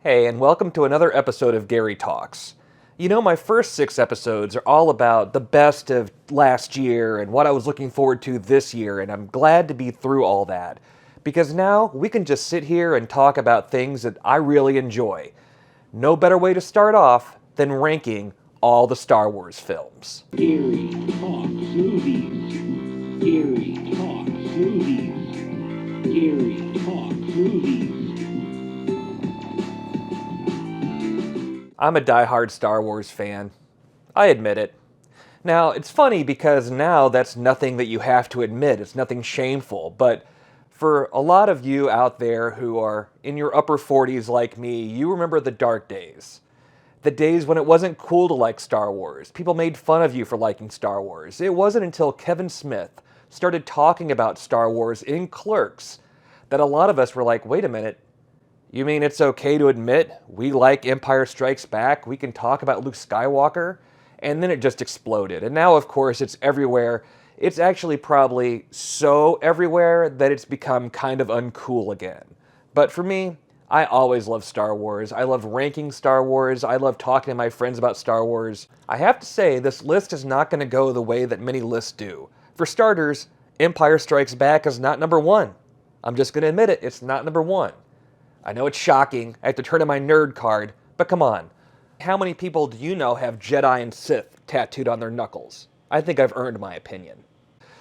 Hey, and welcome to another episode of Gary Talks. You know, my first 6 episodes are all about the best of last year and what I was looking forward to this year, and I'm glad to be through all that. Because now we can just sit here and talk about things that I really enjoy. No better way to start off than ranking all the Star Wars films. Gary Talks Movies. Gary Talks Movies. Gary Talks Movies. I'm a diehard Star Wars fan. I admit it. Now, it's funny because now that's nothing that you have to admit. It's nothing shameful. But for a lot of you out there who are in your upper 40s like me, you remember the dark days. The days when it wasn't cool to like Star Wars. People made fun of you for liking Star Wars. It wasn't until Kevin Smith started talking about Star Wars in Clerks that a lot of us were like, wait a minute. You mean it's okay to admit we like Empire Strikes Back? We can talk about Luke Skywalker? And then it just exploded. And now, of course, it's everywhere. It's actually probably so everywhere that it's become kind of uncool again. But for me, I always loved Star Wars. I love ranking Star Wars. I love talking to my friends about Star Wars. I have to say, this list is not going to go the way that many lists do. For starters, Empire Strikes Back is not number 1. I'm just going to admit it, it's not number 1. I know it's shocking, I have to turn in my nerd card, but come on. How many people do you know have JEDI and SITH tattooed on their knuckles? I think I've earned my opinion.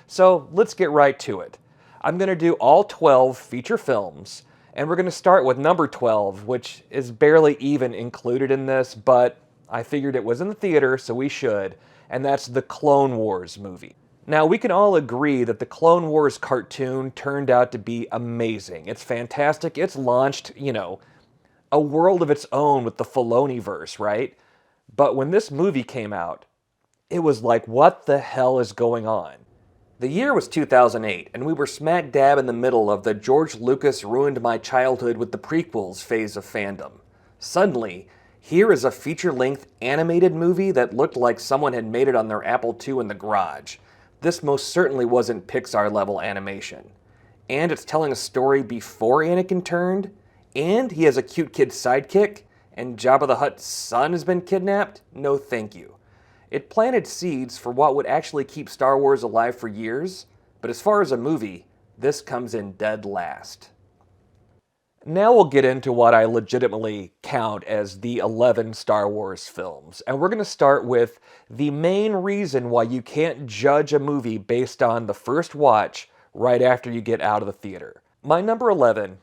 So let's get right to it. I'm going to do all 12 feature films, and we're going to start with number 12, which is barely even included in this, but I figured it was in the theater, so we should, and that's the Clone Wars movie. Now, we can all agree that the Clone Wars cartoon turned out to be amazing. It's fantastic. It's launched, a world of its own with the Filoni-verse, right? But when this movie came out, it was like, what the hell is going on? The year was 2008, and we were smack dab in the middle of the George Lucas ruined my childhood with the prequels phase of fandom. Suddenly, here is a feature-length animated movie that looked like someone had made it on their Apple II in the garage. This most certainly wasn't Pixar-level animation. And it's telling a story before Anakin turned, and he has a cute kid sidekick, and Jabba the Hutt's son has been kidnapped? No thank you. It planted seeds for what would actually keep Star Wars alive for years, but as far as a movie, this comes in dead last. Now we'll get into what I legitimately count as the 11 Star Wars films. And we're going to start with the main reason why you can't judge a movie based on the first watch right after you get out of the theater. My number 11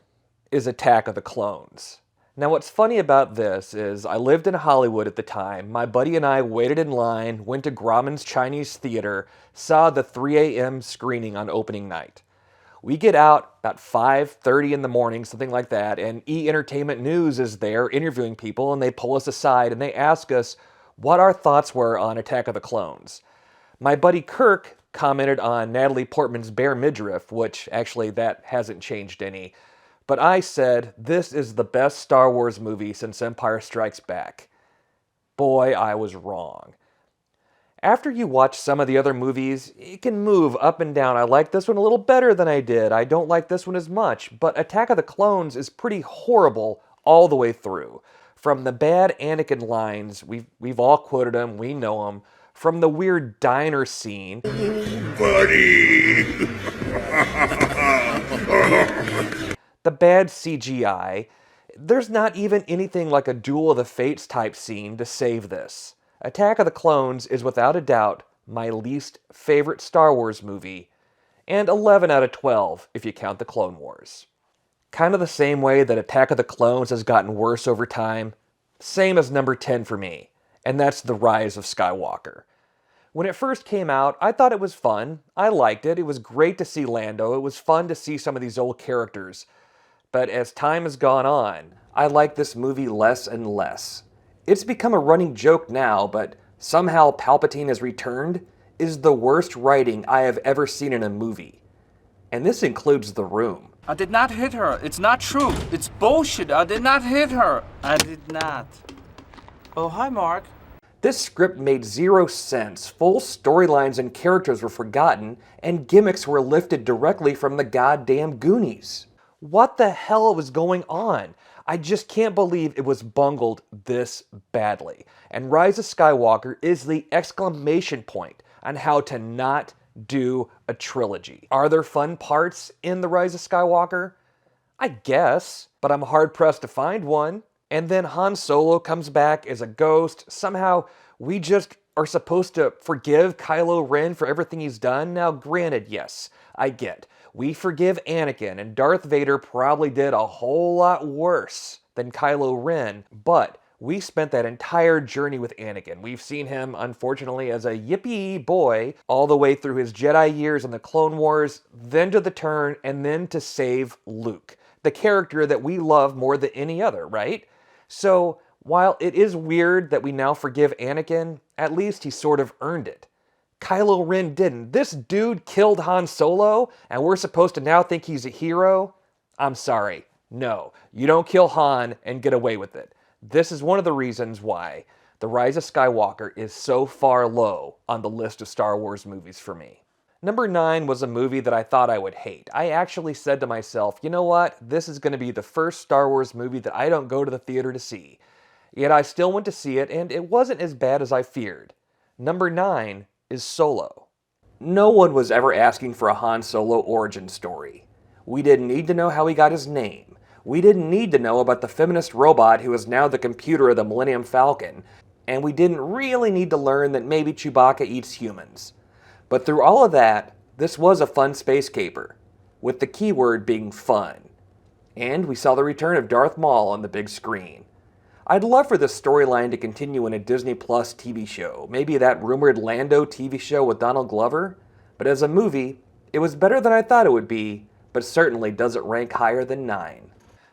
is Attack of the Clones. Now what's funny about this is I lived in Hollywood at the time. My buddy and I waited in line, went to Grauman's Chinese Theater, saw the 3 a.m. screening on opening night. We get out about 5:30 in the morning, something like that, and E! Entertainment News is there interviewing people, and they pull us aside and they ask us what our thoughts were on Attack of the Clones. My buddy Kirk commented on Natalie Portman's bare midriff, which actually that hasn't changed any. But I said, this is the best Star Wars movie since Empire Strikes Back. Boy, I was wrong. After you watch some of the other movies, it can move up and down. I like this one a little better than I did. I don't like this one as much. But Attack of the Clones is pretty horrible all the way through. From the bad Anakin lines, we've all quoted them, we know them. From the weird diner scene. Buddy! The bad CGI. There's not even anything like a Duel of the Fates type scene to save this. Attack of the Clones is without a doubt my least favorite Star Wars movie, and 11 out of 12 if you count the Clone Wars. Kind of the same way that Attack of the Clones has gotten worse over time, same as number 10 for me, and that's The Rise of Skywalker. When it first came out, I thought it was fun. I liked it. It was great to see Lando. It was fun to see some of these old characters. But as time has gone on, I like this movie less and less. It's become a running joke now, but somehow Palpatine has returned is the worst writing I have ever seen in a movie. And this includes The Room. I did not hit her. It's not true. It's bullshit. I did not hit her. I did not. Oh, hi, Mark. This script made zero sense. Full storylines and characters were forgotten, and gimmicks were lifted directly from the goddamn Goonies. What the hell was going on? I just can't believe it was bungled this badly. And Rise of Skywalker is the exclamation point on how to not do a trilogy. Are there fun parts in The Rise of Skywalker? I guess, but I'm hard-pressed to find one. And then Han Solo comes back as a ghost. Somehow, we just are supposed to forgive Kylo Ren for everything he's done. Now, granted, yes, I get. We forgive Anakin, and Darth Vader probably did a whole lot worse than Kylo Ren, but we spent that entire journey with Anakin. We've seen him, unfortunately, as a yippee boy all the way through his Jedi years in the Clone Wars, then to the turn, and then to save Luke, the character that we love more than any other, right? So, while it is weird that we now forgive Anakin, at least he sort of earned it. Kylo Ren didn't. This dude killed Han Solo, and we're supposed to now think he's a hero? I'm sorry. No, you don't kill Han and get away with it. This is one of the reasons why The Rise of Skywalker is so far low on the list of Star Wars movies for me. Number 9 was a movie that I thought I would hate. I actually said to myself, you know what? This is going to be the first Star Wars movie that I don't go to the theater to see. Yet I still went to see it, and it wasn't as bad as I feared. Number 9 is Solo. No one was ever asking for a Han Solo origin story. We didn't need to know how he got his name. We didn't need to know about the feminist robot who is now the computer of the Millennium Falcon. And we didn't really need to learn that maybe Chewbacca eats humans. But through all of that, this was a fun space caper, with the keyword being fun. And we saw the return of Darth Maul on the big screen. I'd love for this storyline to continue in a Disney Plus TV show, maybe that rumored Lando TV show with Donald Glover, but as a movie, it was better than I thought it would be, but certainly doesn't rank higher than 9.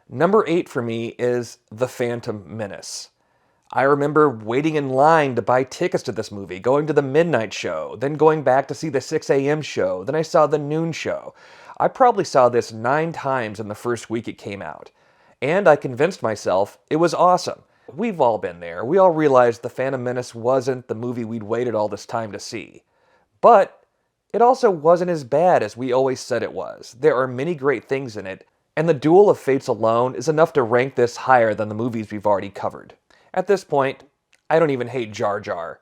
Number 8 for me is The Phantom Menace. I remember waiting in line to buy tickets to this movie, going to the midnight show, then going back to see the 6 a.m. show, then I saw the noon show. I probably saw this 9 times in the first week it came out. And I convinced myself it was awesome. We've all been there. We all realized The Phantom Menace wasn't the movie we'd waited all this time to see. But it also wasn't as bad as we always said it was. There are many great things in it, and the Duel of Fates alone is enough to rank this higher than the movies we've already covered. At this point, I don't even hate Jar Jar.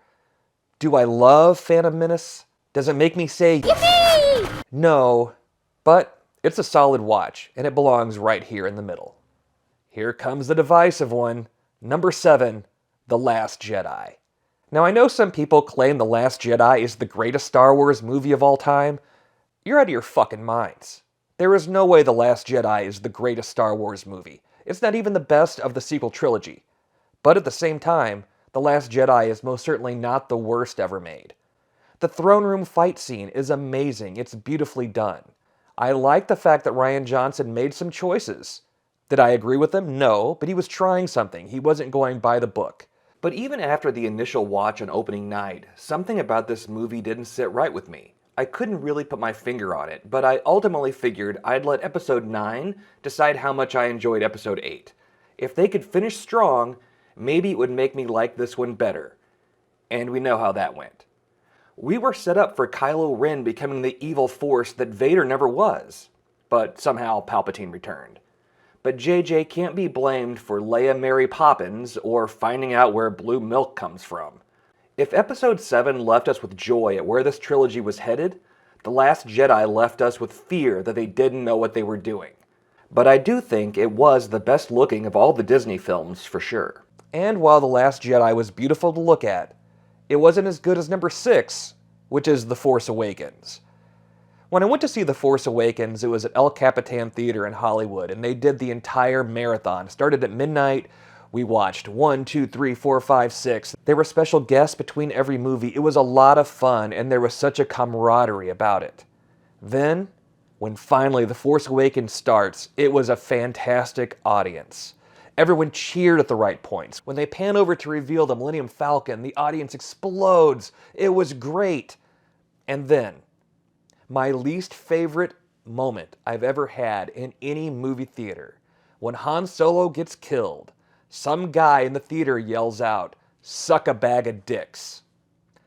Do I love Phantom Menace? Does it make me say, yippee? No, but it's a solid watch, and it belongs right here in the middle. Here comes the divisive one. Number 7, The Last Jedi. Now, I know some people claim The Last Jedi is the greatest Star Wars movie of all time. You're out of your fucking minds. There is no way The Last Jedi is the greatest Star Wars movie. It's not even the best of the sequel trilogy. But at the same time, The Last Jedi is most certainly not the worst ever made. The throne room fight scene is amazing. It's beautifully done. I like the fact that Rian Johnson made some choices. Did I agree with him? No, but he was trying something. He wasn't going by the book. But even after the initial watch on opening night, something about this movie didn't sit right with me. I couldn't really put my finger on it, but I ultimately figured I'd let Episode 9 decide how much I enjoyed Episode 8. If they could finish strong, maybe it would make me like this one better. And we know how that went. We were set up for Kylo Ren becoming the evil force that Vader never was, but somehow Palpatine returned. But JJ can't be blamed for Leia Mary Poppins or finding out where blue milk comes from. If Episode 7 left us with joy at where this trilogy was headed, The Last Jedi left us with fear that they didn't know what they were doing. But I do think it was the best looking of all the Disney films, for sure. And while The Last Jedi was beautiful to look at, it wasn't as good as number 6, which is The Force Awakens. When I went to see The Force Awakens, it was at El Capitan Theater in Hollywood, and they did the entire marathon. Started at midnight. We watched 1, 2, 3, 4, 5, 6. There were special guests between every movie. It was a lot of fun, and there was such a camaraderie about it. Then, when finally The Force Awakens starts, it was a fantastic audience. Everyone cheered at the right points. When they pan over to reveal the Millennium Falcon, the audience explodes. It was great. And then, my least favorite moment I've ever had in any movie theater. When Han Solo gets killed, some guy in the theater yells out, "Suck a bag of dicks."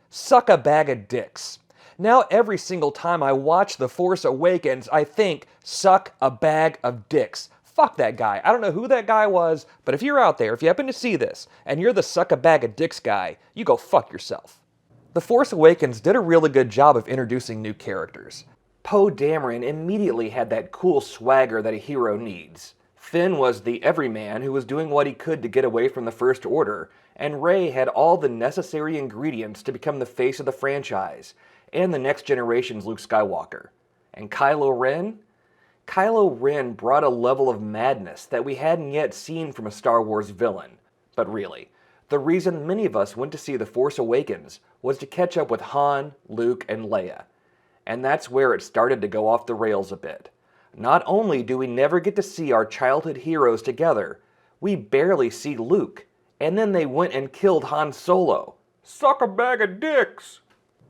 Suck a bag of dicks. Now every single time I watch The Force Awakens, I think, suck a bag of dicks. fuck that guy. I don't know who that guy was, but if you're out there, if you happen to see this, and you're the suck a bag of dicks guy, you go fuck yourself. The Force Awakens did a really good job of introducing new characters. Poe Dameron immediately had that cool swagger that a hero needs. Finn was the everyman who was doing what he could to get away from the First Order, and Rey had all the necessary ingredients to become the face of the franchise, and the next generation's Luke Skywalker. And Kylo Ren? Kylo Ren brought a level of madness that we hadn't yet seen from a Star Wars villain. But really, the reason many of us went to see The Force Awakens was to catch up with Han, Luke, and Leia. And that's where it started to go off the rails a bit. Not only do we never get to see our childhood heroes together, we barely see Luke. And then they went and killed Han Solo. Suck a bag of dicks!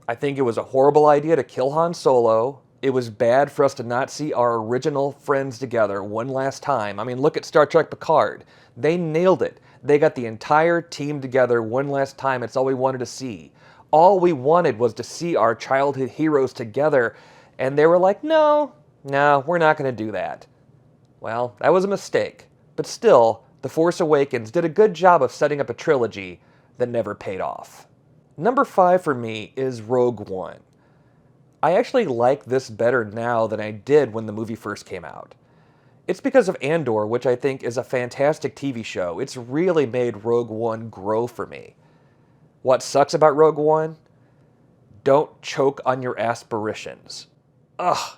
I think it was a horrible idea to kill Han Solo. It was bad for us to not see our original friends together one last time. I mean, look at Star Trek Picard. They nailed it. They got the entire team together one last time. It's all we wanted to see. All we wanted was to see our childhood heroes together, and they were like, no, we're not going to do that. Well, that was a mistake. But still, The Force Awakens did a good job of setting up a trilogy that never paid off. Number 5 for me is Rogue One. I actually like this better now than I did when the movie first came out. It's because of Andor, which I think is a fantastic TV show. It's really made Rogue One grow for me. What sucks about Rogue One? Don't choke on your aspirations. Ugh.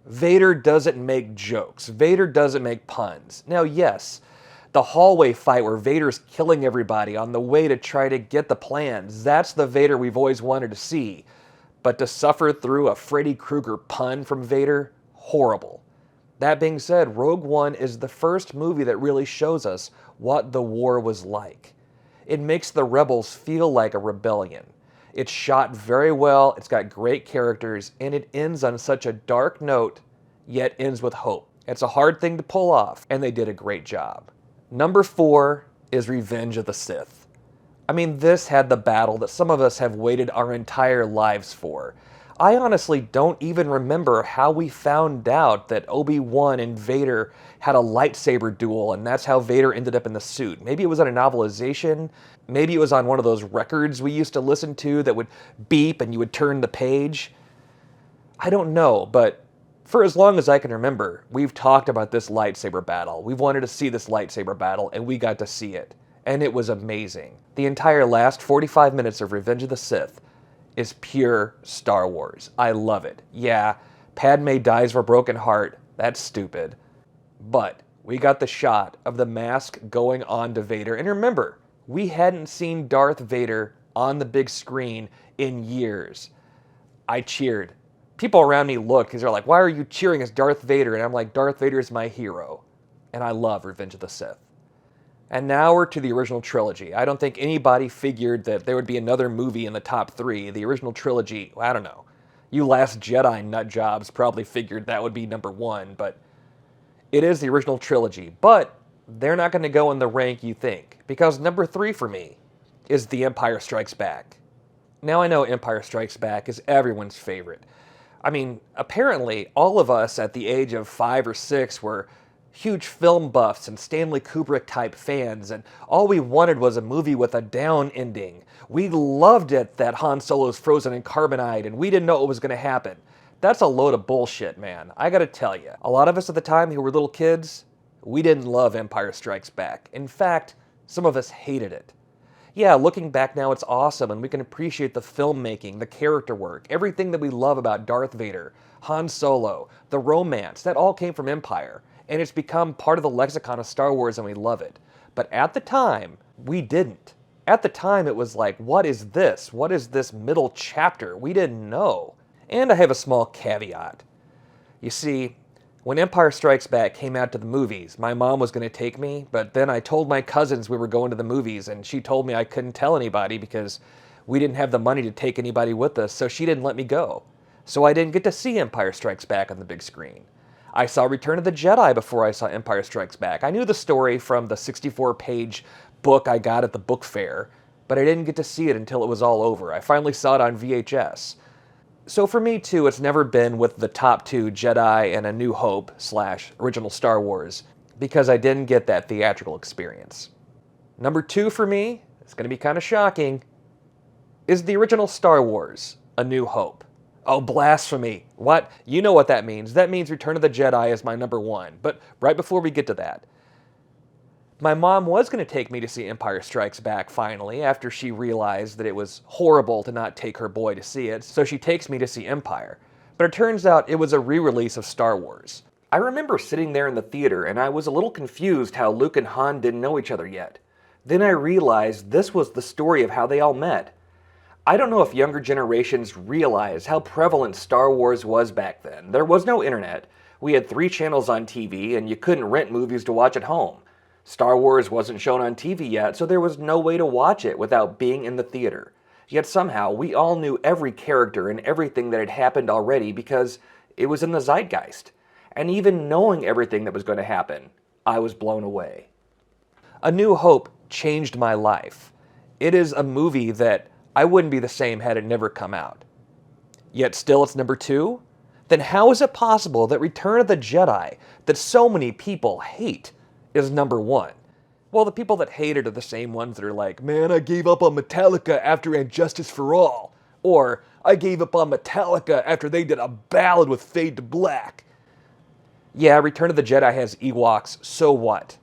Vader doesn't make jokes. Vader doesn't make puns. Now, yes, the hallway fight where Vader's killing everybody on the way to try to get the plans, that's the Vader we've always wanted to see. But to suffer through a Freddy Krueger pun from Vader, horrible. That being said, Rogue One is the first movie that really shows us what the war was like. It makes the rebels feel like a rebellion. It's shot very well, it's got great characters, and it ends on such a dark note, yet ends with hope. It's a hard thing to pull off, and they did a great job. Number 4 is Revenge of the Sith. I mean, this had the battle that some of us have waited our entire lives for. I honestly don't even remember how we found out that Obi-Wan and Vader had a lightsaber duel, and that's how Vader ended up in the suit. Maybe it was on a novelization. Maybe it was on one of those records we used to listen to that would beep and you would turn the page. I don't know, but for as long as I can remember, we've talked about this lightsaber battle. We've wanted to see this lightsaber battle, and we got to see it. And it was amazing. The entire last 45 minutes of Revenge of the Sith is pure Star Wars. I love it. Yeah, Padme dies of a broken heart. That's stupid. But we got the shot of the mask going on to Vader. And remember, we hadn't seen Darth Vader on the big screen in years. I cheered. People around me looked because they're like, why are you cheering as Darth Vader? And I'm like, Darth Vader is my hero. And I love Revenge of the Sith. And now we're to the original trilogy. I don't think anybody figured that there would be another movie in the top 3. The original trilogy, I don't know. You Last Jedi nutjobs probably figured that would be number 1, but it is the original trilogy. But they're not going to go in the rank you think, because number 3 for me is The Empire Strikes Back. Now I know Empire Strikes Back is everyone's favorite. I mean, apparently all of us at the age of 5 or 6 were huge film buffs and Stanley Kubrick type fans, and all we wanted was a movie with a down ending. We loved it that Han Solo's frozen in carbonite and we didn't know what was going to happen. That's a load of bullshit, man. I gotta tell you. A lot of us at the time who were little kids, we didn't love Empire Strikes Back. In fact, some of us hated it. Yeah, looking back now, it's awesome, and we can appreciate the filmmaking, the character work, everything that we love about Darth Vader, Han Solo, the romance, that all came from Empire. And it's become part of the lexicon of Star Wars, and we love it. But at the time, we didn't. At the time, it was like, what is this? What is this middle chapter? We didn't know. And I have a small caveat. You see, when Empire Strikes Back came out to the movies, my mom was going to take me, but then I told my cousins we were going to the movies, and she told me I couldn't tell anybody because we didn't have the money to take anybody with us, so she didn't let me go. So I didn't get to see Empire Strikes Back on the big screen. I saw Return of the Jedi before I saw Empire Strikes Back. I knew the story from the 64-page book I got at the book fair, but I didn't get to see it until it was all over. I finally saw it on VHS. So for me too, it's never been with the top two, Jedi and A New Hope / original Star Wars, because I didn't get that theatrical experience. Number 2 for me, it's going to be kind of shocking, is the original Star Wars, A New Hope. Oh, blasphemy. What? You know what that means. That means Return of the Jedi is my number 1. But right before we get to that, my mom was going to take me to see Empire Strikes Back finally, after she realized that it was horrible to not take her boy to see it, so she takes me to see Empire. But it turns out it was a re-release of Star Wars. I remember sitting there in the theater and I was a little confused how Luke and Han didn't know each other yet. Then I realized this was the story of how they all met. I don't know if younger generations realize how prevalent Star Wars was back then. There was no internet. We had 3 channels on TV and you couldn't rent movies to watch at home. Star Wars wasn't shown on TV yet, so there was no way to watch it without being in the theater. Yet somehow, we all knew every character and everything that had happened already because it was in the zeitgeist. And even knowing everything that was going to happen, I was blown away. A New Hope changed my life. It is a movie that I wouldn't be the same had it never come out. Yet still it's number 2? Then how is it possible that Return of the Jedi, that so many people hate, is number 1? Well, the people that hate it are the same ones that are like, man, I gave up on Metallica after And Justice for All. Or, I gave up on Metallica after they did a ballad with Fade to Black. Yeah, Return of the Jedi has Ewoks, so what?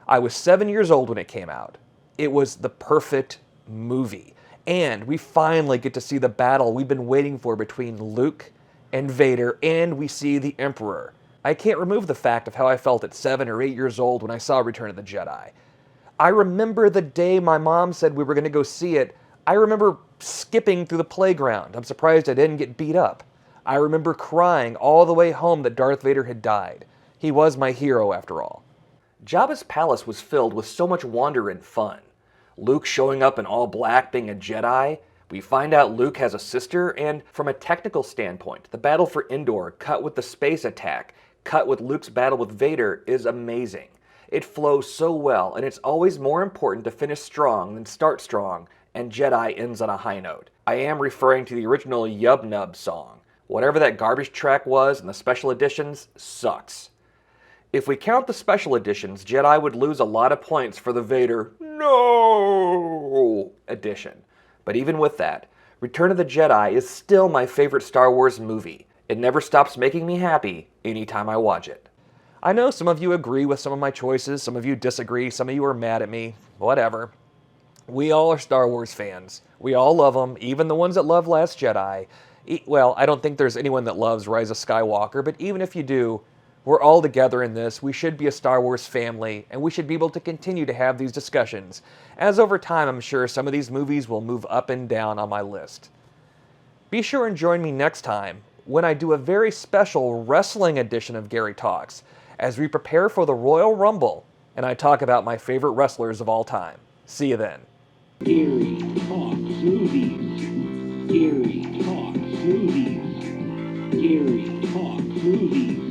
I was 7 years old when it came out. It was the perfect movie. And we finally get to see the battle we've been waiting for between Luke and Vader, and we see the Emperor. I can't remove the fact of how I felt at 7 or 8 years old when I saw Return of the Jedi. I remember the day my mom said we were going to go see it. I remember skipping through the playground. I'm surprised I didn't get beat up. I remember crying all the way home that Darth Vader had died. He was my hero after all. Jabba's palace was filled with so much wonder and fun. Luke showing up in all black being a Jedi. We find out Luke has a sister, and from a technical standpoint, the battle for Endor cut with the space attack, cut with Luke's battle with Vader, is amazing. It flows so well, and it's always more important to finish strong than start strong, and Jedi ends on a high note. I am referring to the original Yub Nub song. Whatever that garbage track was in the special editions sucks. If we count the special editions, Jedi would lose a lot of points for the Vader No edition. But even with that, Return of the Jedi is still my favorite Star Wars movie. It never stops making me happy anytime I watch it. I know some of you agree with some of my choices, some of you disagree, some of you are mad at me, whatever. We all are Star Wars fans. We all love them, even the ones that love Last Jedi. Well, I don't think there's anyone that loves Rise of Skywalker, but even if you do, we're all together in this. We should be a Star Wars family, and we should be able to continue to have these discussions, as over time I'm sure some of these movies will move up and down on my list. Be sure and join me next time when I do a very special wrestling edition of Gary Talks, as we prepare for the Royal Rumble, and I talk about my favorite wrestlers of all time. See you then. Gary Talks Movies. Gary Talks Movies. Gary Talks Movies.